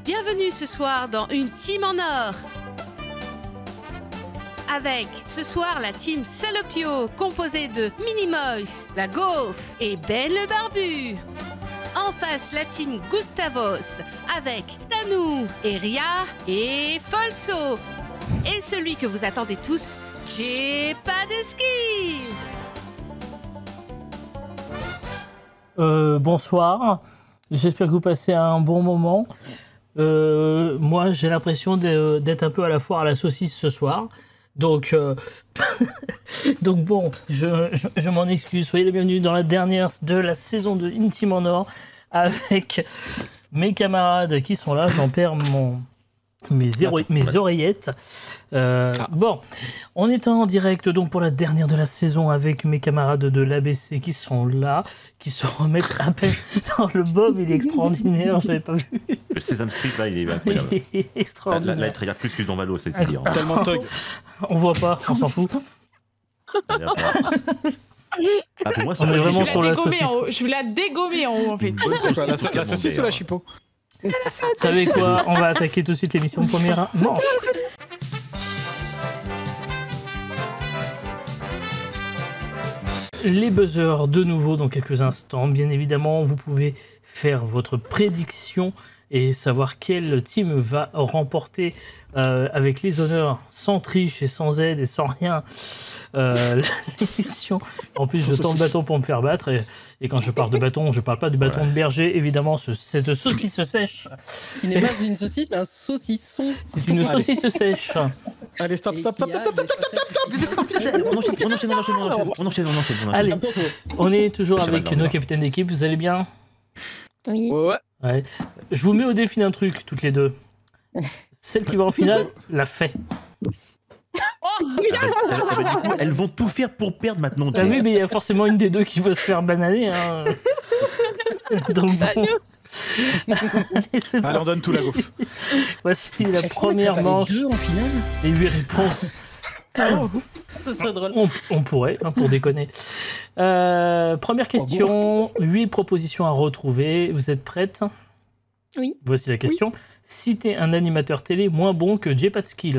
Bienvenue ce soir dans une team en or. Avec ce soir la team Salopio, composée de Minimoys, la Gaufre et Ben le Barbu. En face, la team Gustavos, avec Tanou, Eria et Folso. Et celui que vous attendez tous, Jepadeski. Bonsoir, j'espère que vous passez un bon moment. Moi, j'ai l'impression d'être un peu à la foire à la saucisse ce soir. Donc, donc bon, je m'en excuse. Soyez les bienvenus dans la dernière de la saison de Une Team en Or avec mes camarades qui sont là. J'en perds mes oreillettes. Bon, on est en direct donc pour la dernière de la saison avec mes camarades de l'ABC qui sont là, qui se remettent à peine dans le Bob. Il est extraordinaire, j'avais pas vu. Le Sesame Street là, il est incroyable. Il est extraordinaire. Là, il te regarde plus que dans Valo, c'est dire. Tellement thug. On voit pas, on s'en fout. Pour moi, On est vraiment sur la saucisse. Je vais la dégommer en haut en fait. La saucisse ou la chipot? Vous savez quoi? On va attaquer tout de suite l'émission de première manche. Les buzzers de nouveau dans quelques instants. Bien évidemment, vous pouvez faire votre prédiction et savoir quelle team va remporter avec les honneurs, sans triche et sans aide et sans rien, l'émission. En plus, je tends le bâton pour me faire battre. Et quand je parle de bâton, je parle pas du bâton de berger, évidemment, cette saucisse sèche. Qui n'est pas une saucisse, mais un saucisson. C'est une saucisse sèche. Allez, stop. On enchaîne. Allez, on est toujours avec nos capitaines d'équipe. Vous allez bien? Oui. Ouais. Je vous mets au défi d'un truc, toutes les deux. Celle qui va en finale l'a fait. Du coup, elles vont tout faire pour perdre maintenant. Ah oui, mais il y a forcément une des deux qui va se faire bananer. Hein. Donc bon. Allez, on donne tout la gaufre. Voici la première manche. En finale. Les 8 réponses. Ce serait drôle. On pourrait, hein, pour déconner. Première question. 8 propositions à retrouver. Vous êtes prêtes? Oui. Voici la question. Citez un animateur télé moins bon que Jepadeski.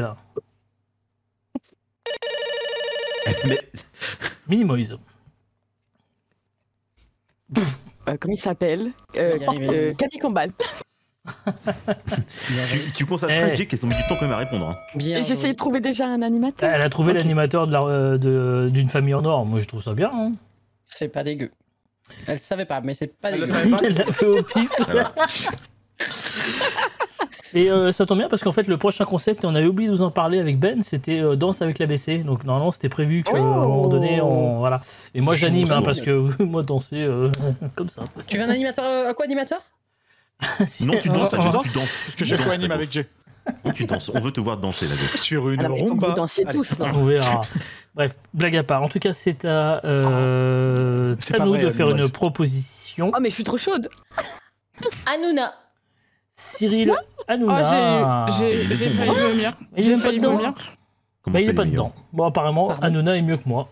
Minimoys. Comment il s'appelle Camille Combal. Tu constateras, Jake, qu'elles ont mis du temps quand même à répondre. Hein. J'essaie de trouver déjà un animateur. Elle a trouvé l'animateur d'une famille en or. Moi, je trouve ça bien. Hein. C'est pas dégueu. Elle savait pas, mais c'est pas Elle dégueu. le savait pas. Elle l'a fait au pif. Et ça tombe bien parce qu'en fait le prochain concept, et on avait oublié de vous en parler avec Ben, c'était Danse avec l'ABC. Donc normalement c'était prévu qu'à un moment donné, voilà. Et moi j'anime hein, parce que moi danser comme ça. Tu veux un animateur quoi animateur? Non, tu danses, Parce que je co-anime avec Jay. Non, tu danses. On veut te voir danser là. Sur une Alors, il faut que rumba. vous dansiez Allez. tous. Là. On verra. Bref, blague à part. En tout cas, c'est à C'est pas nous vrai, de faire Minimoys. une proposition. Oh, mais je suis trop chaude. Hanouna. Cyril Hanouna. Oh, j'ai failli vomir. Il J'ai est pas failli dedans. vomir. Comment Bah, il ça, est pas est dedans. Bon, apparemment, Pardon. Hanouna est mieux que moi.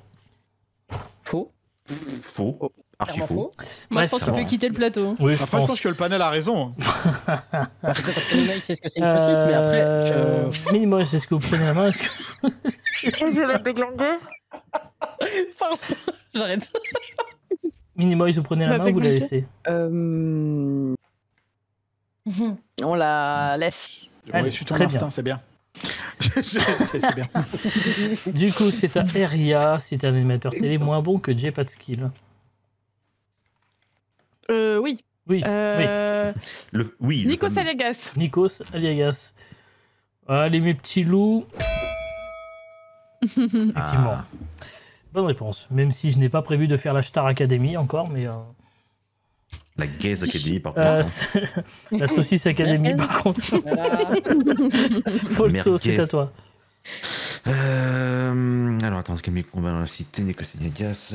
Faux. Faux. Archi Clairement faux. faux. Moi, je Bref, pense qu'il peut quitter le plateau. Oui, je Après, je pense que le panel a raison. Parce que Nina, il sait ce que c'est une saucisse, mais après. Minimoys, est-ce que vous prenez la main? Est-ce que- Je vais déglinguer. Pardon. J'arrête. Minimoys, vous prenez la La main ou vous la technique. laissez? On la laisse. Allez, Ouais, je suis ton très instinct, bien. c'est bien. C'est bien. Du coup, c'est à Eria, c'est un animateur télé moins bon que Jepadeski. Oui. Oui, oui. Oui. Nico le fameux. Saliagas. Nikos Aliagas. Allez, mes petits loups. Effectivement. Ah. Bonne réponse. Même si je n'ai pas prévu de faire la Star Academy encore, mais... La Gaze Academy, par contre. la Saucisse Academy, par contre. Voilà. Folso, Merguez. c'est à toi. Alors attends, Camille Combal dans la cité, Nico Saliagas.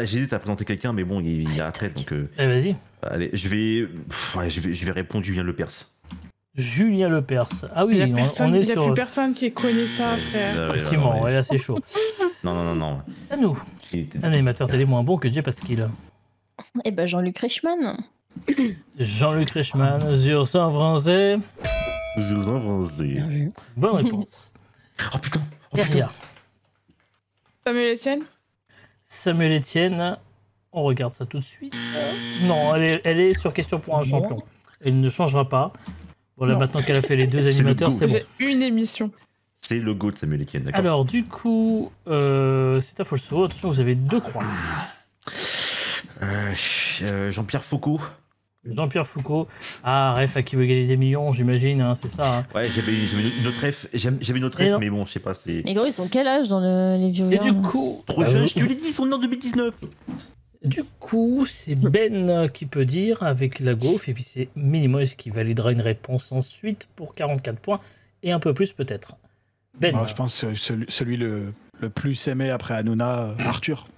J'hésite à présenter quelqu'un, mais bon, il y a la retraite, donc. Eh, vas-y. Allez, je vais répondre Julien Lepers. Julien Lepers. Ah oui, Il on n'y a, est sur... plus personne qui connaît ça, frère. Effectivement, ouais, là c'est chaud. Non. À nous. Il était- Un animateur télé moins bon que Jepadeski. Eh ben Jean-Luc Reichmann. Jean-Luc Reichmann, sur ça en français. Je vous en Bien vu. Bonne réponse. Oh putain. Oh, putain. Derrière. Samuel Etienne. Samuel Etienne, on regarde ça tout de suite. Non, elle est sur question pour un champion. Elle ne changera pas. Bon, là, Non. maintenant qu'elle a fait les deux C'est le animateurs, goût. c'est bon. J'ai une émission. C'est le go de Samuel Etienne, d'accord. Alors, du coup, c'est à Folso. Attention, vous avez 2 croix. Jean-Pierre Foucault. Jean-Pierre Foucault. Ah, ref à qui veut gagner des millions, j'imagine, hein, c'est ça. Hein. Ouais, j'avais une autre ref. J'avais une autre Et ref, non. mais bon, je sais pas, c'est. Mais gros, ils sont quel âge dans les vieux Et gars, du là coup, Trop jeune, je te l'ai dit, son nom en 2019. c'est Ben qui peut dire avec la gaufre, et puis c'est Minimoys qui validera une réponse ensuite pour 44 points, et un peu plus peut-être. Ben, Je pense que celui le plus aimé après Hanouna, Arthur.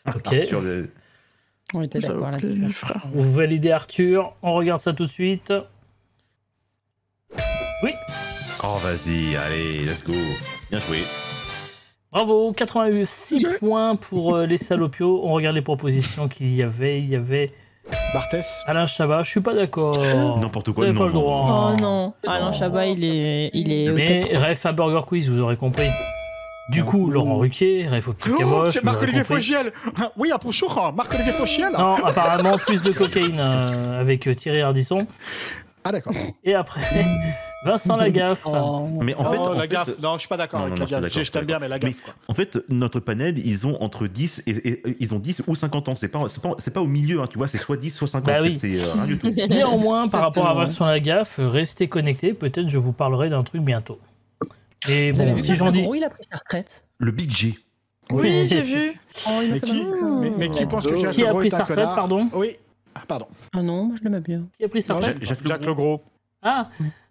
ok. Sur le- On était d'accord là-dessus. Vous validez Arthur, on regarde ça tout de suite. Oui, Oh, vas-y, allez, let's go. Bien joué. bravo, 86 points pour les salopios. On regarde les propositions qu'il y avait. Il y avait Barthès. Alain Chabat, je suis pas d'accord. N'importe Vous quoi, n'avez non. pas le droit. Oh non, Alain Chabat, il est au Mais top. ref à Burger Quiz, vous aurez compris. Du coup, Laurent Ruquier, ref au petit caboche. C'est vous l'aurez Marc-Olivier compris. Fogiel. Oui, bonjour, Marc-Olivier Fogiel. Non, apparemment plus de cocaïne avec Thierry Ardisson. Ah d'accord. Et après, Vincent Lagaffe. Oh. Mais en fait, Oh, en la fait- gaffe. Non, je suis pas d'accord Non, avec non, la je suis gaffe. d'accord, Je t'aime bien, mais la Mais gaffe. quoi. en fait, notre panel, ils ont entre 10 et ils ont 10 ou 50 ans. C'est pas au milieu, hein, tu vois, c'est soit 10, soit 50. Bah oui. C'est rien du tout. Néanmoins, par rapport à Exactement. Vincent Lagaffe, restez connectés. Peut-être je vous parlerai d'un truc bientôt. Et Vous avez bon, vu si j'en Jacques dis. Legros, il a pris sa retraite. Le Big G. Oui, j'ai vu. Oh, il Mais a fait qui, mal. mais qui Oh. pense que Jacques Qui a Legros pris est sa un retraite, connard pardon Oui. Ah, pardon. Ah non, moi je l'aimais bien. Qui a pris sa Non, retraite Jacques Legros. Ah,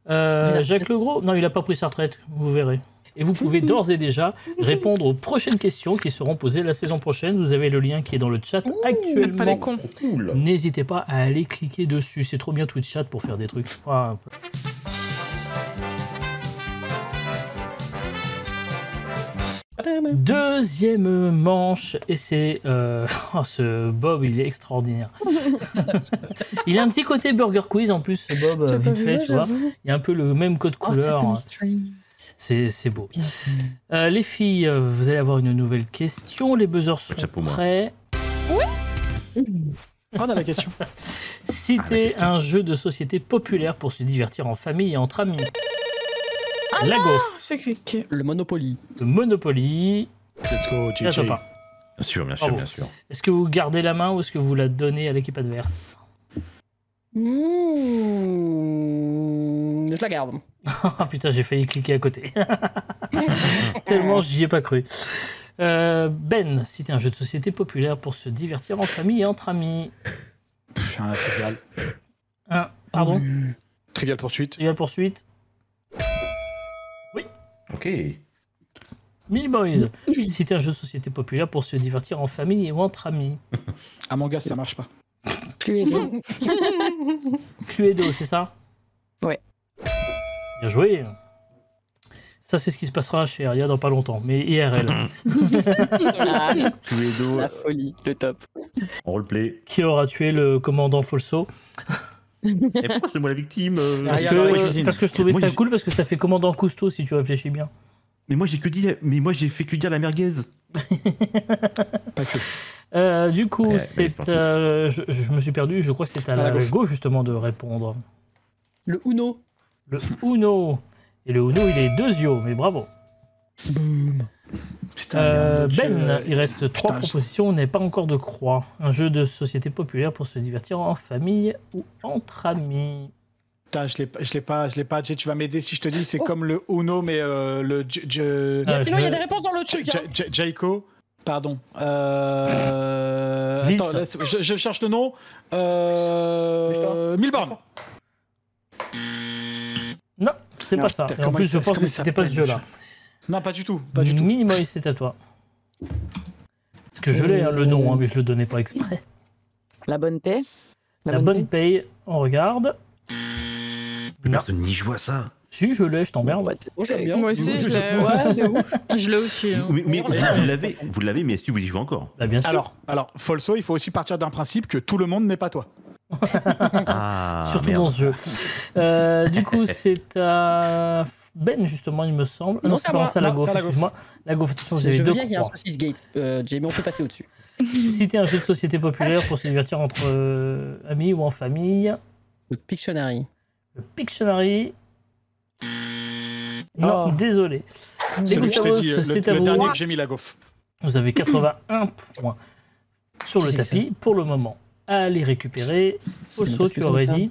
Bizarre. Jacques Legros. Non, il n'a pas pris sa retraite, vous verrez. Et vous pouvez d'ores et déjà répondre aux prochaines questions qui seront posées la saison prochaine. Vous avez le lien qui est dans le chat Pas les actuellement. cons. Cool. N'hésitez pas à aller cliquer dessus. C'est trop bien Twitch Chat pour faire des trucs. Ah, deuxième manche, et c'est... oh, ce Bob, il est extraordinaire. Il a un petit côté Burger Quiz en plus, ce Bob, vite fait, tu vois. Il y a un peu le même code Oh, couleur. Sesame Street. C'est beau. Les filles, vous allez avoir une nouvelle question. Les buzzers sont Chapeau, moi. prêts. On a la question. Citez question. un jeu de société populaire pour se divertir en famille et entre amis. La gaufre, J'ai cliqué. Le Monopoly. le Monopoly. Let's go, Et un JJ. top 1. Bien sûr, bien sûr, Bravo. bien sûr. Est-ce que vous gardez la main ou est-ce que vous la donnez à l'équipe adverse? Je la garde. Ah putain, j'ai failli cliquer à côté. Tellement j'y ai pas cru. Ben, citez un jeu de société populaire pour se divertir en famille et entre amis. Un trivial. Pardon, Trivial poursuite. il y a la poursuite. Ok. Mini Boys, citez un jeu de société populaire pour se divertir en famille ou entre amis. Among Us, ça marche pas. Cluedo. Cluedo, c'est ça? Ouais. Bien joué. Ça, c'est ce qui se passera chez Aria dans pas longtemps, mais IRL. Ah, Cluedo, la folie, le top. en roleplay. Qui aura tué le commandant Folso? Et pourquoi c'est moi la victime Parce Aria dans la que, cuisine. parce que je trouvais Moi, ça j'ai- cool, parce que ça fait commandant Cousteau si tu réfléchis bien. Mais moi j'ai fait que dire la merguez. Pas que. Du coup, Ouais, c'est, sportif. je me suis perdu, je crois que c'est à À la la gauche. gauche justement de répondre. Le Uno. Le Uno. Et le Uno, il est 2 yeux, mais bravo. Boum. Putain, Ben, il reste 3 putain, propositions, on n'est pas encore de croix. Un jeu de société populaire pour se divertir en famille ou entre amis. Putain, je l'ai pas. Jay, tu vas m'aider si je te dis, c'est comme le Uno, mais le Ah, Sinon, il y a je- des réponses dans le truc. hein. Jaiko. Pardon. Vite. Attends, je cherche le nom. Dépêche-toi. Milborn. Non, c'est Ah, pas ça. putain, Et en comment plus, il- je pense comment que il c'était pas ce s'appelle, jeu-là. Non, pas du tout. Pas du tout. Minimoy, c'est à toi. Parce que je l'ai, hein, le nom, hein, mais je le donnais pas exprès. La bonne paix. La bonne paye, on regarde. Mais Non. personne n'y joue à ça. Si, je l'ai, je t'emmerde. Moi, j'aime bien. Moi aussi, je l'ai. Ouais, de ouf. Je l'ai aussi. hein. Mais vous l'avez, mais est-ce que vous y jouez encore? Bah, bien sûr. Alors, Folso, il faut aussi partir d'un principe que tout le monde n'est pas toi. Ah, Surtout merde. dans ce jeu. Du coup, c'est à Ben, justement, il me semble. Non, Non, c'est c'est à pas moi. ça, la Non, gaufre, c'est à la gaufre. excuse-moi. La gaufre, attention, vous Je avez veux deux bien qu'il y ait un croix. saucisse gate. Jamie, on peut passer au-dessus. Citez un jeu de société populaire pour se divertir entre amis ou en famille. Le Pictionary. Le Pictionary. Non, Oh. désolé. Les Celui que je t'ai Gustavos, dit, c'est à le vous. dernier que j'ai mis la gaufre. Vous avez 81 points sur le C'est tapis pour le moment. Allez récupérer. Folso, parce tu que aurais c'est ça. dit.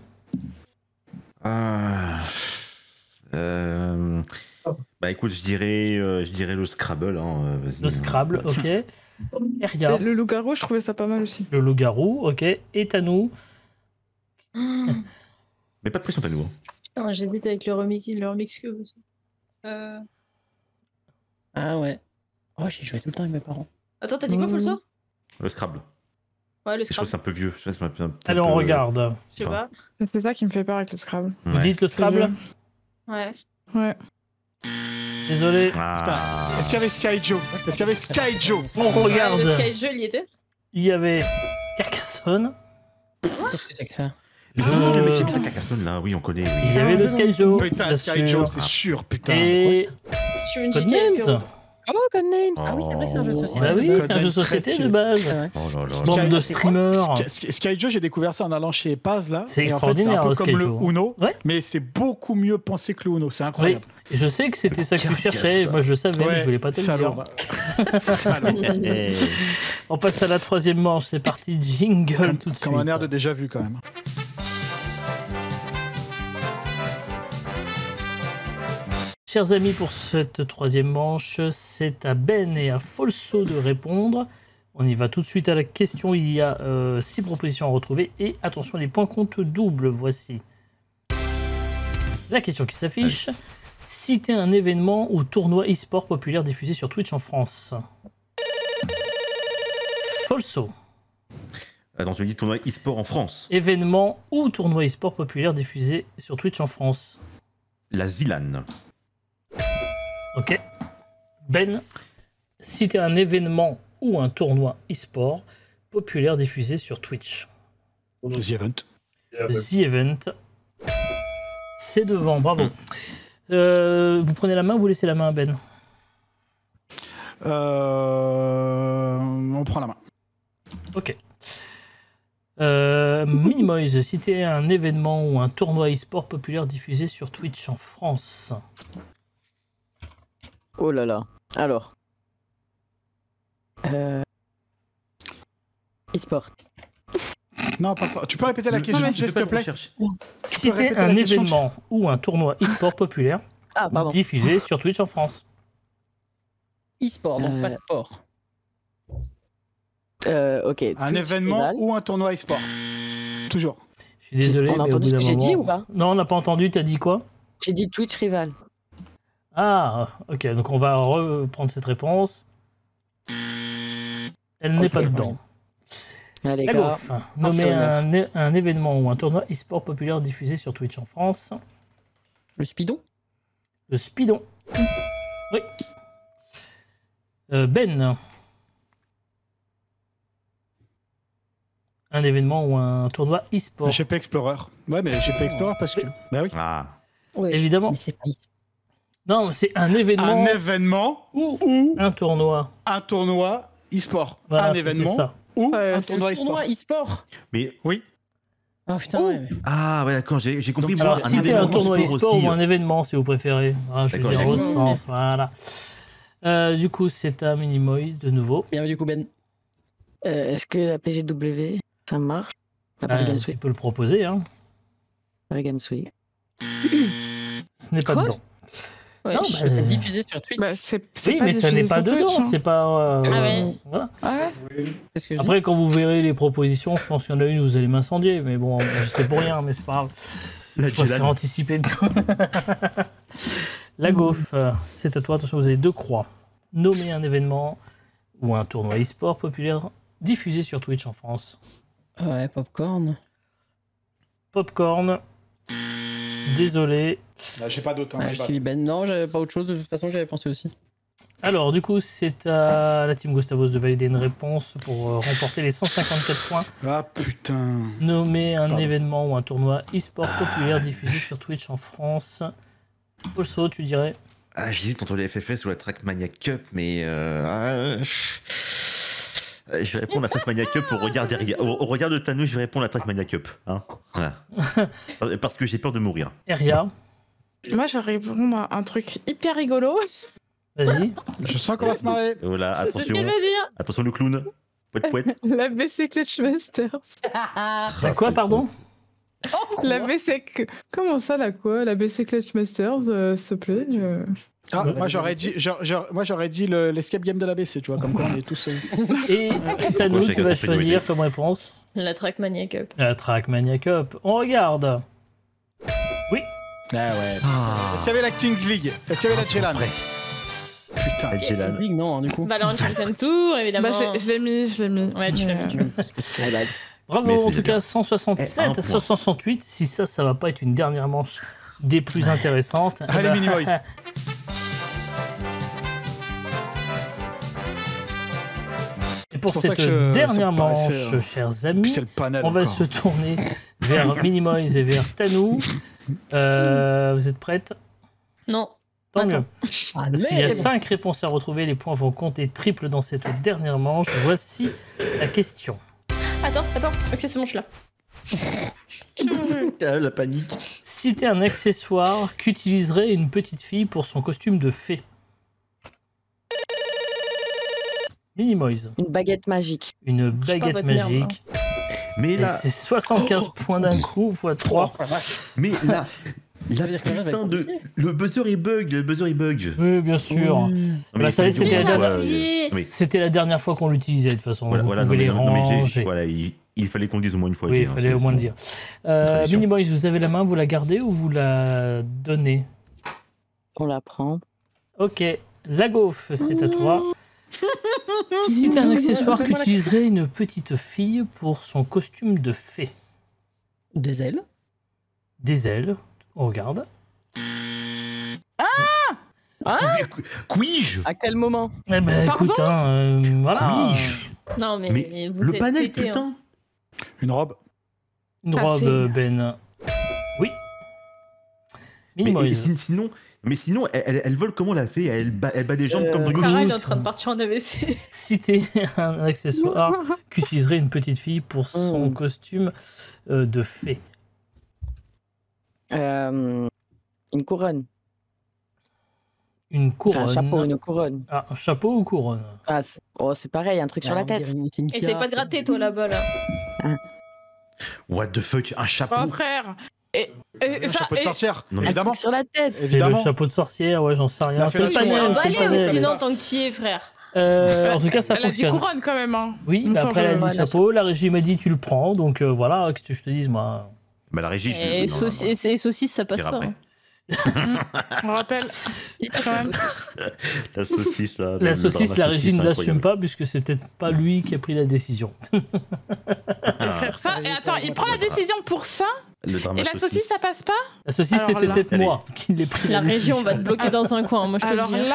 Bah écoute, je dirais le Scrabble. Hein, vas-y. Le Scrabble, ok. Eria, Le loup-garou, je trouvais ça pas mal aussi. le loup-garou, ok. Et Tanou, Mais pas de pression, t'as nous. Hein. Putain, j'hésite avec le remix que aussi. Ah ouais. Oh, j'ai joué tout le temps avec mes parents. Attends, t'as dit quoi, Folso? Le Scrabble. Ouais, le Je trouve que Scrabble. c'est un peu vieux. Je sais pas, c'est un peu- allez, on regarde. Je sais pas. C'est ça qui me fait peur avec le Scrabble. Vous Ouais. dites le Scrabble? Ouais. Ouais. Désolé. Ah. Est-ce qu'il y avait Sky Joe? Est-ce qu'il y avait Sky Joe? On regarde. Le Sky Jeu, il y était? Il y avait Carcassonne. Qu'est-ce que c'est que ça? Ah, le mec de Carcassonne, là, oui, on connaît. Il Oui. y avait le Sky Joe. Putain, bien Sky sûr. Joe, c'est sûr, putain. Et Sur une Codenames. Oh, Codenames. Ah oui, c'est vrai que c'est un jeu de société. Bah oui, c'est un jeu de Codenames, société très de base. Ah ouais. Oh là là. Bande de Sky- streamers. Sky Joe, j'ai découvert ça en allant chez Paz, là. C'est Et en fait, extraordinaire, c'est un peu Sky comme le Joe. Uno, Ouais. mais c'est beaucoup mieux pensé que le Uno. C'est Oui, incroyable. je sais que c'était ça que tu Carcassonne. cherchais. Moi, je le savais, mais je voulais pas te le salaud. dire. Salaud. Eh, On passe à la troisième manche. C'est parti, jingle tout de suite. Comme un air de déjà vu, quand même. Chers amis, pour cette troisième manche, c'est à Ben et à Folso de répondre. On y va tout de suite à la question. Il y a 6 propositions à retrouver. Et attention, les points comptent double. Voici la question qui s'affiche. Citez un événement ou tournoi e-sport populaire diffusé sur Twitch en France. Folso. Attends, tu me dis tournoi e-sport en France. Événement ou tournoi e-sport populaire diffusé sur Twitch en France. La Zilan. Ok. Ben, citez un événement ou un tournoi e-sport populaire diffusé sur Twitch. The Event. The Event. C'est devant, bravo. Vous prenez la main ou vous laissez la main à Ben? On prend la main. Ok. Minimoise, citez un événement ou un tournoi e-sport populaire diffusé sur Twitch en France. Oh là là. Alors. E-sport. Non, pas fort. Tu peux répéter la question, s'il te plaît? Citez répéter un la question, événement ou un tournoi e-sport populaire Ah, pardon. diffusé sur Twitch en France. E-sport, donc pas sport. Ok. Un Twitch événement Rival. ou un tournoi e-sport? Toujours. Je suis désolé, On a mais au entendu bout ce d'un que j'ai dit moment- ou pas? Non, on n'a pas entendu, t'as dit quoi? J'ai dit Twitch Rival. Ah, ok, donc on va reprendre cette réponse. Elle n'est Ok, pas dedans. Allez, La gars. gaufre. Nommez honneur. un événement ou un tournoi e-sport populaire diffusé sur Twitch en France. Le speedon? Le Speedon. Oui. Ben. Un événement ou un tournoi e-sport. GP Explorer. Ouais, mais GP Explorer parce que. Bah oui. Ah. Ouais. Évidemment. Mais c'est pas Non, c'est un événement Un événement ou ou un tournoi. un tournoi e-sport. Voilà, Un c'était événement ça. ou Ouais, un c'est tournoi e-sport. tournoi e-sport. Mais Oui. Ah putain, Oh. ouais. ah ouais d'accord, j'ai compris. Donc, moi, Alors, un citez un événement tournoi sport e-sport aussi. ou un événement, si vous préférez. Ah, je veux D'accord, dire au j'ai sens, voilà. Du coup, c'est à Minimoise de nouveau. Bien du coup, Ben. Est-ce que la PGW, ça marche? La Paris Games Tu Week. peux le proposer, hein. Paris Games Week. Ce n'est pas Quoi dedans. Ouais, Non, bah, c'est diffusé sur Twitch. Bah, c'est Oui, mais ça n'est pas diffusé sur dedans. Twitch, hein. C'est pas. Ah ouais. Voilà. Ah ouais? C'est ce que je dis. Après, quand vous verrez les propositions, je pense qu'il y en a une où vous allez m'incendier. Mais bon, je serai pour rien, mais c'est pas grave. La Je préfère Zilan. anticiper le temps. La gaufre, c'est à toi. Attention, vous avez 2 croix. Nommez un événement ou un tournoi e-sport populaire diffusé sur Twitch en France. Ouais, popcorn. Popcorn. Désolé. Là, j'ai pas d'autre. Ouais, je suis Ben. Non, j'avais pas autre chose. De toute façon, j'avais pensé aussi. Alors, du coup, c'est à la team Gustavos de valider une réponse pour remporter les 154 points. Ah putain. Nommer un Pardon. événement ou un tournoi e-sport populaire diffusé sur Twitch en France. Also, tu dirais? Ah, j'hésite entre les FFS ou la Trackmania Cup, mais je vais répondre à la Trackmania Cup au regard de Thanos, je vais répondre à la Trackmania Cup. Hein, voilà. Parce que j'ai peur de mourir. Eria, Moi, je réponds à un truc hyper rigolo. vas-y. Je sens qu'on va se marrer. Voilà, C'est ce attention. qu'elle veut dire. Attention le clown. Pouet, pouet. La BC Clutch Masters. La quoi, pardon? La BC... Comment ça, la quoi? La BC Clutch Masters, s'il te plaît. Ah, moi j'aurais dit l'escape game de l'ABC, tu vois, comme quoi on est tous. Et Thanou, Bon, tu chacun vas sa priorité. choisir comme réponse La Trackmania Cup. la Trackmania Cup. On regarde. Ah ouais. Ah, Est-ce qu'il y avait la Kings League? Est-ce qu'il y avait la Jelan? Putain. la Jelan. Ligue, non, du coup. Valorant Champion Tour, évidemment. Bah, je l'ai mis. Ouais, tu l'as mis, tu l'as mis. Parce que c'est Bravo, Mais en c'est tout bien. cas, 167 un à point. 168. Si ça va pas être une dernière manche des plus intéressantes. Allez, eh ben, Minimoys. Et pour C'est pour ça cette que dernière ça me paraissait, manche, chers amis, Puis c'est le panel. on va encore. se tourner vers Minimoys et vers Thanou. Vous êtes prêtes? Non. Tant Attends. mieux. Parce qu'il y a 5 réponses à retrouver. Les points vont compter triple dans cette dernière manche. Voici la question. Attends. Ok, c'est bon, je suis là. Ah, la panique. Citez un accessoire qu'utiliserait une petite fille pour son costume de fée. Minimoys. Une baguette magique. Une pas baguette votre merde, magique. Mais Et là, c'est 75 points d'un coup, x 3. mais là, Ça veut dire que le reste va être putain de, compliqué. le buzzer il bug. Oui, bien sûr. Non, Bah, mais ça, il faut c'était dire la pourquoi, dernière- oui. C'était la dernière fois qu'on l'utilisait, de toute façon. Voilà, Vous voilà, pouvez les non, mais ranger. voilà, il fallait qu'on le dise au moins une fois. Oui, ok, il hein, fallait au c'est- moins le c'est dire. tradition. Minimoys, vous avez la main, vous la gardez ou vous la donnez? On la prend. Ok, la gaufre, c'est à toi. Cite un accessoire qu'utiliserait une petite fille pour son costume de fée. Des ailes. Des ailes, on regarde. Quij. À quel moment? Eh ben Pardon écoute, voilà. Quij. Non, mais, Mais vous le êtes panel, pétés, hein. putain. Une robe. Une Ah, robe, c'est- Ben. Oui. Mais, Minimoys. sinon, elle vole comment la fée? Elle bat des jambes comme Bruno. Sarah, elle est en train de partir en AVC. Citer un accessoire qu'utiliserait une petite fille pour son costume de fée. Une couronne. Une Enfin, couronne. un chapeau, une couronne. Ah, un chapeau ou couronne? Ah, c'est pareil, un truc sur la tête. Essaye pas de gratter, toi, là-bas, là. What the fuck, un chapeau? Oh, frère. Et Un ça, chapeau de sorcière. Non, Un mais Évidemment. truc sur la tête. C'est le Évidemment. chapeau de sorcière, ouais, j'en sais rien. La C'est le fellation, panel, Bah, c'est le allez, panel. sinon, tant que tu y es, frère. En tout cas, ça elle a dit fonctionne. couronne quand même. Hein. Oui, Il me mais après, elle a semble, dit voilà, chapeau. La régie m'a dit tu le prends. Donc voilà, qu'est-ce que je te dise, moi. bah, la régie, Et non, non, non. saucisses, ça passe Tire pas. après. hein. On rappelle quand même. La saucisse, là. La le saucisse, drama la régie ne saucisse, l'assume incroyable. pas, puisque c'est peut-être pas lui qui a pris la décision. Frère, ça, et attends, il prend la décision pour ça Le drama et la saucisse, ça passe pas? La saucisse, Alors c'était là- peut-être Allez. moi qui l'ai pris La décision. région va te bloquer dans un coin, moi, je te le Alors dis. hein.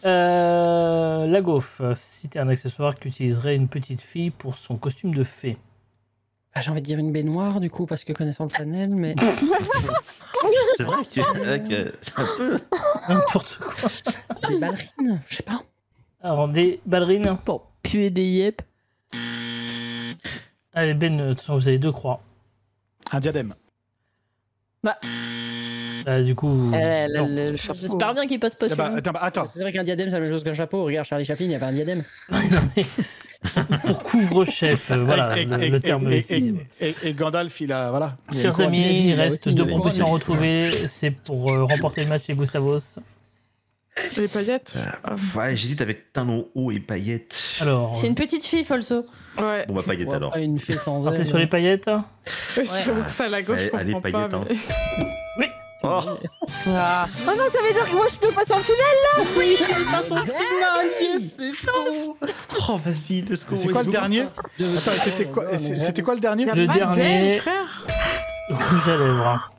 là, La gaufre, citer un accessoire qu'utiliserait une petite fille pour son costume de fée. Ah, j'ai envie de dire une baignoire, du coup, parce que connaissant le panel, mais. C'est vrai que c'est un peu. N'importe quoi. Des ballerines, je sais pas. Alors, des ballerines. Pour puer des yep. Allez, Ben, de toute façon, vous avez 2 croix. Un diadème. Du coup. non. Le chapeau. J'espère bien qu'il passe pas Ah sur bah, nous. attends. C'est vrai qu'un diadème, c'est la même chose qu'un chapeau. Regarde, Charlie Chaplin, il y avait un diadème. Pour couvre-chef, voilà le terme utilisé. Et Gandalf, il a. Voilà. Chers couronne amis, neige, il il a reste aussi 2 une propositions à couronne. retrouver. C'est pour remporter le match chez Gustavos. les paillettes. Ouais, j'hésite avec talons hauts et paillettes. Alors, C'est une petite fille, Folso. Ouais. Bon, bah, paillettes Ou alors. après, une fée sans partez aile. sur les paillettes. J'avoue que ça, la gauche, je Allez, comprends pas. paillettes, mais- Oh, Ah. Oh non, ça veut dire que moi, je peux passer en finale. oh vas-y, let's go. C'est quoi le dernier Attends, c'était quoi le dernier Le Pas dernier, d'elle, frère. rouge à lèvres.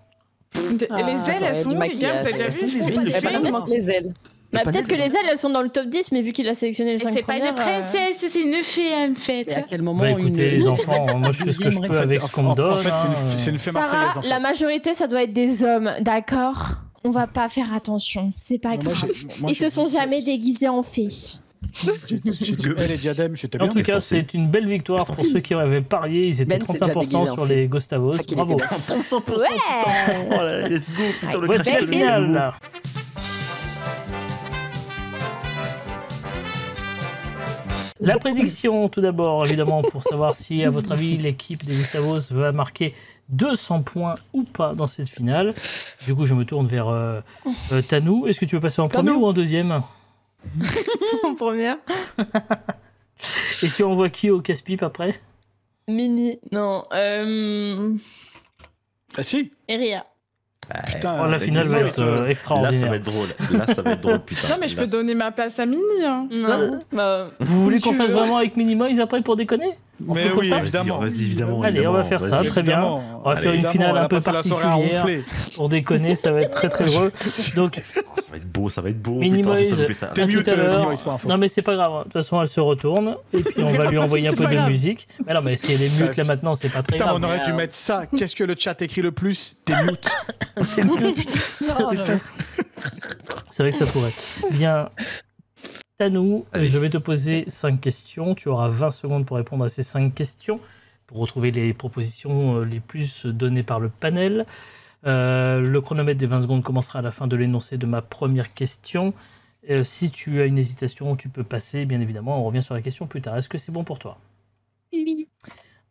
Et les ailes, elles sont où, les gars? Vous avez déjà vu? Je fais pas de Eh ben, film. il manque les ailes. Bah, Le peut-être que panel, les ailes, elles sont dans le top 10, mais vu qu'il a sélectionné les 5 C'est pas premières... une princesse, c'est une fée, en fait. Et à quel moment Bah écoutez, les enfants, moi je fais ce que je peux avec ce qu'on me donne. En fait, c'est hein. une fée marseillaise. Sarah, En fait. la majorité, ça doit être des hommes, d'accord? On va pas faire attention, c'est pas Moi, grave. moi, Ils se sont jamais déguisés en fées. J'ai dit, les diadèmes, j'étais En bien. tout cas, c'est une belle victoire pour ceux qui avaient parié. Ils étaient Ben, c'est déjà 35% déguisé en sur fille. les Gustavos. C'est ça qu'il Bravo. était bien. 100%. Ouais. Oh là, let's go. Putain, le Voici la classique, finale. La prédiction, tout d'abord, évidemment, pour savoir si, à votre avis, l'équipe des Gustavos va marquer 200 points ou pas dans cette finale. Du coup, je me tourne vers Tanou. Est-ce que tu veux passer en premier Tanou. ou en deuxième? En première. Et tu envoies qui au casse-pipe après? Mini, non. Ah si. Eria. Putain, Oh, la finale va être Là, ça extraordinaire. va être drôle. Là, ça va être drôle, putain. Non, mais je peux Là, donner ma place à Mini. Hein. Non. Bah, Vous voulez qu'on Tu fasse veux. vraiment avec Minimoys après pour déconner? On Mais fait comme oui, ça évidemment. Vas-y, évidemment. Allez, on va faire ça, vas-y. très bien. Évidemment. On va faire une Évidemment, finale on un va peu passer la soirée à particulière. ronfler. Pour déconner, ça va être très très heureux. Donc, Ça va être beau, ça va être beau. Minimoys, Putain, j'ai pas loupé ça. T'es à mieux tout à l'heure. Minimoys, pas info. Non mais c'est pas grave, de toute façon elle se retourne et puis on va lui envoyer un C'est peu pas de grave. musique. Mais non mais si elle est mute là maintenant c'est pas très Putain, grave. on aurait dû mettre ça. Qu'est-ce que le chat écrit le plus? T'es mute. C'est mute. C'est vrai que ça pourrait. Bien, Tanou, Allez. je vais te poser 5 questions. Tu auras 20 secondes pour répondre à ces 5 questions, pour retrouver les propositions les plus données par le panel. Le chronomètre des 20 secondes commencera à la fin de l'énoncé de ma première question. Si tu as une hésitation, tu peux passer, bien évidemment. On revient sur la question plus tard. Est-ce que c'est bon pour toi? oui.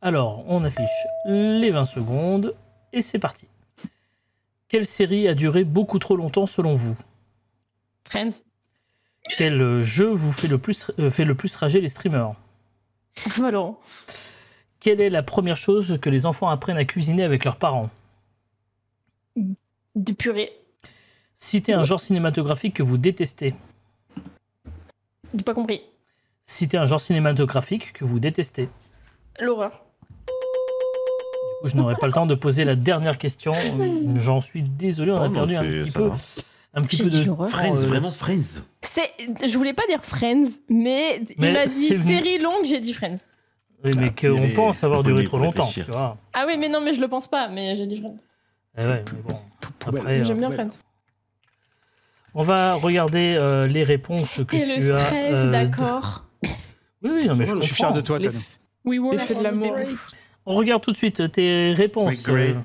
Alors, on affiche les 20 secondes et c'est parti. Quelle série a duré beaucoup trop longtemps selon vous? Friends. Quel jeu vous fait le plus rager les streamers? Valorant. Quelle est la première chose que les enfants apprennent à cuisiner avec leurs parents? Du purée. Citez un genre cinématographique que vous détestez. J'ai pas compris. Citez un genre cinématographique que vous détestez. L'horreur. Du coup, je n'aurai pas le temps de poser la dernière question. J'en suis désolé, on a Oh non, perdu un c'est- petit ça peu, va. un petit J'ai peu dit de l'horreur. temps, Friends, vraiment là-dessus. Friends. Je voulais pas dire Friends, mais il Mais m'a c'est dit venu. série longue, j'ai dit Friends. Oui, mais qu'on mais pense avoir faut duré y- trop faut longtemps, réfléchir. tu vois. Ah oui, mais non, mais je le pense pas, mais j'ai dit Friends. Eh ouais, mais bon. Poubelle. Après, J'aime bien ouais. Friends. on va regarder les réponses que C'était tu le as. stress, d'accord. Oui, non, mais je Je suis fier comprends. de toi, Tanou. Oui, l'effet de l'amour. On regarde tout de suite tes réponses. Great.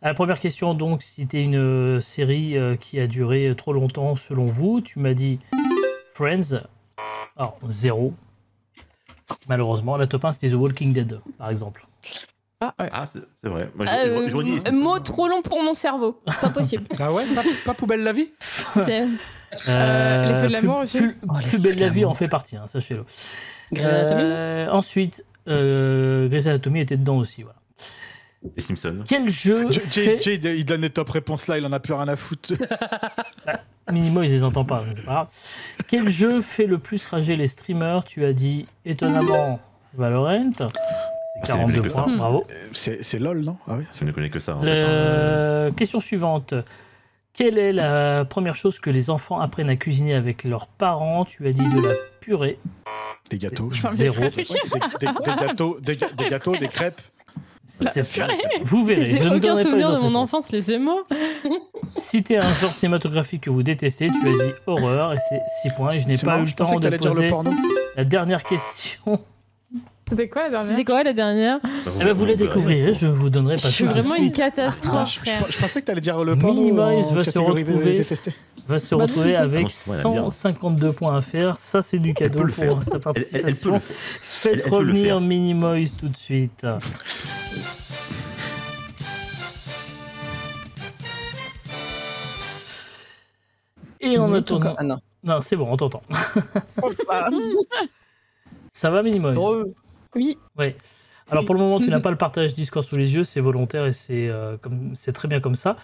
À la première question, donc, si c'était une série qui a duré trop longtemps selon vous, tu m'as dit Friends. Alors, 0. Malheureusement, la top 1, c'était The Walking Dead, par exemple. Ah, ouais. Ah, c'est vrai. Moi, je dis- Mot trop long pour mon cerveau. Pas possible. Ah ouais, pas poubelle la vie. C'est- L'effet de l'amour aussi. Plus, Oh, plus l'effet belle de la vie l'amour. en fait partie, hein, sachez-le. Grey's Anatomy Ensuite, Grey's Anatomy était dedans aussi. Voilà. Les Simpsons. Quel jeu fait... Jay, il donne les top réponses là, il en a plus rien à foutre. Minimo, ils les entendent pas, mais c'est pas grave. Quel jeu fait le plus rager les streamers? Tu as dit étonnamment Valorant. C'est c'est 42 que ça. points, bravo. C'est LOL, non? Ah oui. Si on ne connaît que ça. hein. Question suivante. Quelle est la première chose que les enfants apprennent à cuisiner avec leurs parents? Tu as dit de la purée. Des gâteaux. Zéro. Des gâteaux, des crêpes. Vous verrez, je J'ai ne aucun donnerai pas les souvenir de autres mon réponses. enfance, laissez-moi. Citez un genre cinématographique que vous détestez. Tu as dit horreur et c'est 6 points. Et je n'ai C'est pas marrant, eu je le temps pensais que de t'allais dire le poser porno. la dernière question. C'était quoi la dernière? C'était quoi la dernière? Eh ben, vous la découvrirez, je vous donnerai pas Je suis tout de vraiment une suite. catastrophe, frère. Je pensais que t'allais dire le porno. Minimoys en va se catégorie retrouver. détestée. Va se retrouver avec Ah non, ouais, elle aime bien. 152 points à faire. Ça, c'est du cadeau peut le pour faire. sa Elle peut participation. le faire. Faites Elle peut le revenir faire. Minimoys tout de suite. Et en attendant... Ah non. Non, c'est bon, on t'entend. Ça va, Minimoys? Oui. Ouais. Alors pour le moment, tu n'as pas le partage Discord sous les yeux, c'est volontaire et c'est très bien comme ça.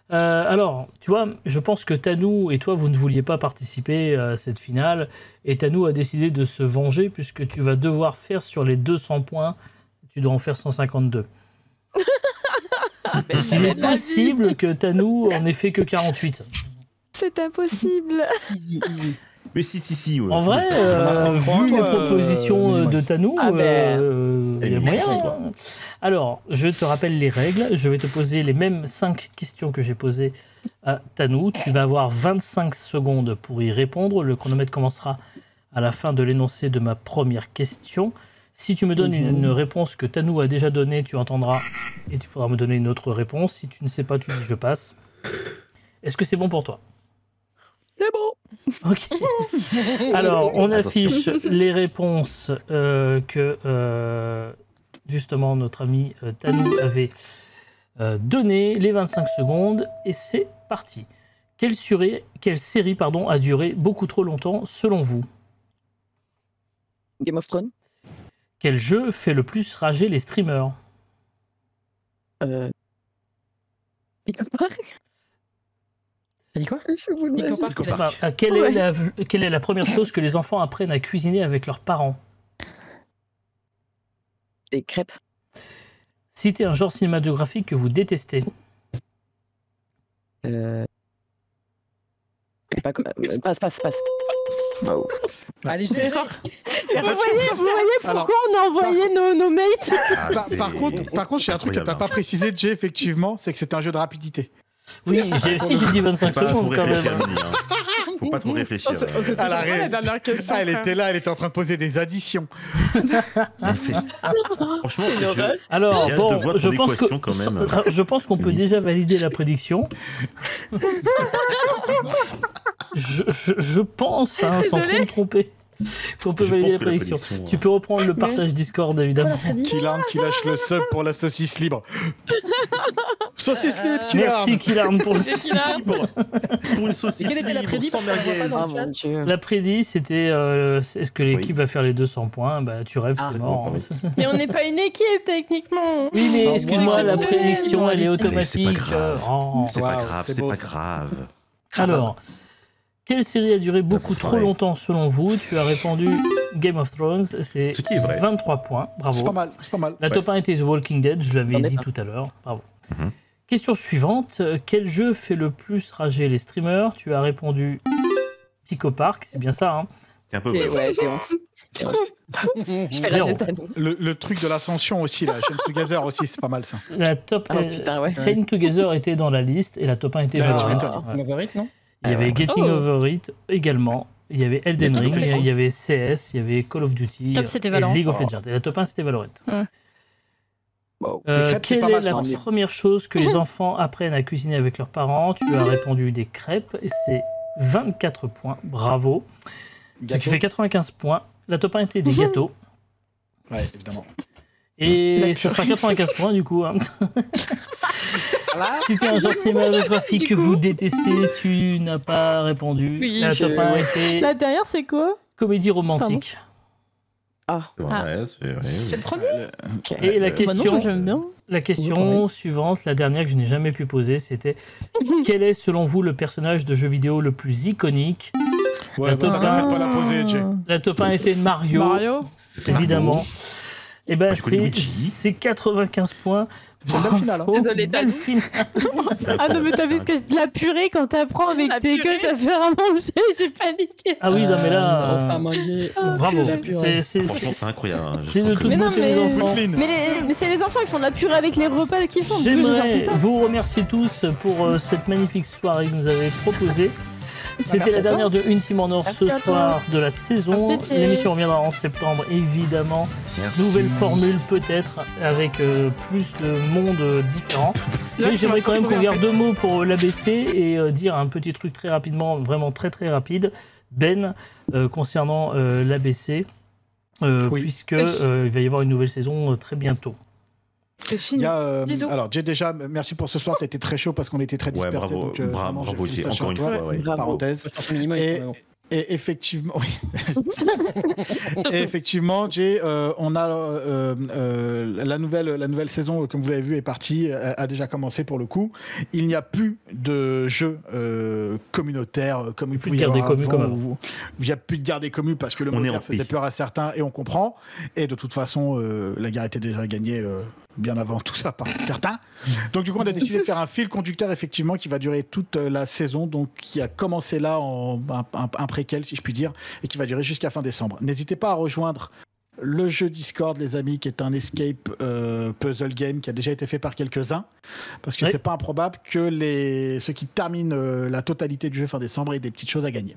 Alors, tu vois, je pense que Tanou et toi, vous ne vouliez pas participer à cette finale, et Tanou a décidé de se venger puisque tu vas devoir faire sur les 200 points, tu dois en faire 152. Il est possible que Tanou en ait fait que 48. C'est impossible. Easy, easy. Mais si. Ouais. En vrai, vu les propositions de Tanou, il y a moyen. Hein. Alors, je te rappelle les règles. Je vais te poser les mêmes 5 questions que j'ai posées à Tanou. Tu vas avoir 25 secondes pour y répondre. Le chronomètre commencera à la fin de l'énoncé de ma première question. Si tu me donnes une réponse que Tanou a déjà donnée, tu entendras et tu faudras me donner une autre réponse. Si tu ne sais pas, tu dis je passe. Est-ce que c'est bon pour toi? C'est bon. Ok. Alors, on affiche les réponses que justement notre ami Tanou avait données, les 25 secondes, et c'est parti. Quelle série a duré beaucoup trop longtemps selon vous? Game of Thrones. Quel jeu fait le plus rager les streamers? T'as dit quoi? Pico Park. Quelle est la première chose que les enfants apprennent à cuisiner avec leurs parents? Les crêpes. Citez un genre cinématographique que vous détestez. Passe. Wow. Allez, je vais Vous voyez pourquoi on a envoyé nos mates? Par contre, il y a un truc que t'as pas précisé, Jay, effectivement, c'est que c'est un jeu de rapidité. Oui, j'ai dit 25 Faut pas trop secondes quand même. réfléchir, Mimi, hein. Faut pas trop réfléchir. On s'est toujours À la pas la règle. dernière question. Ah, elle frère. était là, elle était en train de poser des additions. Franchement, Alors, j'ai hâte de bon, voir je ton pense équation, quand même. je pense qu'on peut Oui. déjà valider la prédiction. Je pense, hein, sans trop me tromper, qu'on peut Je valider pense la que la prédiction. prédiction, Tu peux reprendre le partage Discord, évidemment. Killarn qui lâche le sub pour la saucisse libre. Saucisse libre, Killarn. Merci Killarn pour le Pour une saucisse Quelle était la libre, prédit sans merguez. Oh mon dieu. La prédit, c'était est-ce que l'équipe va faire les 200 points? Bah, tu rêves, c'est mort. bon, Mais on n'est pas une équipe, techniquement. Oui, mais Oh, excuse-moi, la exceptionnel. prédiction, elle est Mais c'est pas automatique. grave. Oh. C'est pas Waouh, grave, c'est c'est beau, pas ça. grave. Alors, quelle série a duré beaucoup N'importe trop quoi. longtemps selon vous? Tu as répondu Game of Thrones, c'est Ce qui est vrai. 23 points, C'est pas bravo. mal, c'est pas mal. La top 1 était The Walking Dead, je l'avais J'en ai dit pas. tout à l'heure, bravo. Mhm. Question suivante, quel jeu fait le plus rager les streamers? Tu as répondu Pico Park, c'est bien ça, hein? C'est un peu vrai. Ouais, j'ai honte. Je fais Zéro. rager ta nous. Le truc de l'ascension aussi, là, Chain Together aussi, c'est pas mal ça. La top Ah putain, ouais. Chain Together était dans la liste et la top 1 était Ah, Valorant. tu Ouais. Favorite, non? Il y avait Getting Oh. Over It également. Il y avait Elden La top Ring, éléphant. il y avait CS, il y avait Call of Duty, Top, c'était et Valorant. League of Legends. Et la top 1, c'était Valorant. Wow. Les crêpes, c'est Quelle pas est mal, la ça aussi. première chose que les enfants apprennent à cuisiner avec leurs parents? Tu as répondu des crêpes et c'est 24 points. Bravo. Ce qui fait 95 points. La top 1 était des gâteaux. Ouais, évidemment. Et ça sera 95 points du coup. Hein. Si t'es un genre cinématographique Du que coup. vous détestez, tu n'as pas répondu. Oui, la top 1 était La dernière, c'est quoi? comédie romantique. C'est vrai, c'est vrai. C'est le premier? Ok. Et la Bah question, non, j'aime bien. la question pareil. suivante, la dernière que je n'ai jamais pu poser, c'était quel est selon vous le personnage de jeu vidéo le plus iconique? Ouais, La bah, top t'as un. fait pas la poser, Jay. La top 1 était Mario, Mario. évidemment. Et ben Moi, je connais Luigi. c'est 95 points. C'est une belle finale, hein. Bravo, Désolé, belle Tanou. finale. Ah non, mais t'as vu ce que de la purée quand t'apprends avec La tes purée. gosses à faire à manger? J'ai paniqué. Ah oui, non mais là, Enfin, manger. bravo. La purée. Franchement, c'est incroyable. hein. Je c'est sens de que- toute Mais non, beauté mais- les enfants. Mousseline. Mais c'est les enfants, ils font de la purée avec les repas qu'ils font. Du coup, j'ai sorti J'aimerais ça. vous remercier tous pour cette magnifique soirée que vous nous avez proposée. C'était merci la à toi. dernière de Une Team en Or ce Merci à toi. soir de la saison. Merci. L'émission reviendra en septembre, évidemment. Merci. Nouvelle formule peut-être, avec plus de monde différent. Là, Mais tu j'aimerais vas quand même retrouver, qu'on en garde fait. 2 mots pour l'ABC et dire un petit truc très rapidement, vraiment très très rapide. Ben, concernant l'ABC, Oui. puisque il va y avoir une nouvelle saison très bientôt. C'est Il fini. y a, Bisous. alors, Jay, déjà, merci pour ce soir. T'as été très chaud parce qu'on était très Ouais, dispersés. bravo, donc, vraiment, bravo, Jay, félicitations encore à une toi. fois. Ouais. Bravo. Parenthèse. Je pense au minimum. Et- Et effectivement, oui. Et effectivement, Jay, on a la nouvelle saison, comme vous l'avez vu, est partie, a déjà commencé pour le coup. Il n'y a plus de jeux communautaires comme il pouvait y avoir avant. Il n'y a plus de guerre des communes parce que le moderne faisait peur à certains et on comprend. Et de toute façon, la guerre était déjà gagnée bien avant tout ça par certains. Donc du coup, on a décidé de faire un fil conducteur effectivement qui va durer toute la saison, donc qui a commencé là en un préquel si je puis dire, et qui va durer jusqu'à fin décembre. N'hésitez pas à rejoindre le jeu Discord, les amis, qui est un escape puzzle game qui a déjà été fait par quelques-uns, parce que c'est pas improbable que ceux qui terminent la totalité du jeu fin décembre aient des petites choses à gagner.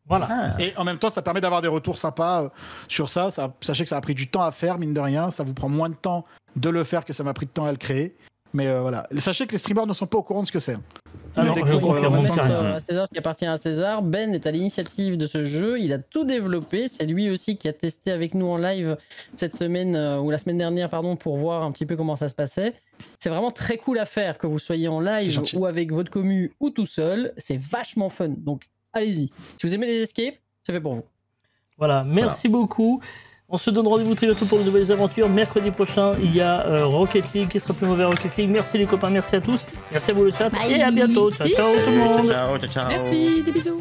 Voilà. Et en même temps, ça permet d'avoir des retours sympas sur ça. Sachez que ça a pris du temps à faire, mine de rien. Ça vous prend moins de temps de le faire que ça m'a pris de temps à le créer. Mais voilà. Sachez que les streamers ne sont pas au courant de ce que c'est. Alors, je confirme, on sait rien. À César, ce qui appartient à César. Ben est à l'initiative de ce jeu. Il a tout développé. C'est lui aussi qui a testé avec nous en live cette semaine, ou la semaine dernière, pardon, pour voir un petit peu comment ça se passait. C'est vraiment très cool à faire, que vous soyez en live ou avec votre commu ou tout seul. C'est vachement fun. Donc, allez-y. Si vous aimez les escapes, c'est fait pour vous. Voilà, merci beaucoup. On se donne rendez-vous très bientôt pour de nouvelles aventures. Mercredi prochain, il y a Rocket League qui sera plus mauvais Rocket League. Merci les copains, merci à tous. Merci à vous le chat. Bye. Et à bientôt. Ciao, ciao tout le monde. Ciao, ciao, ciao. Merci, des bisous.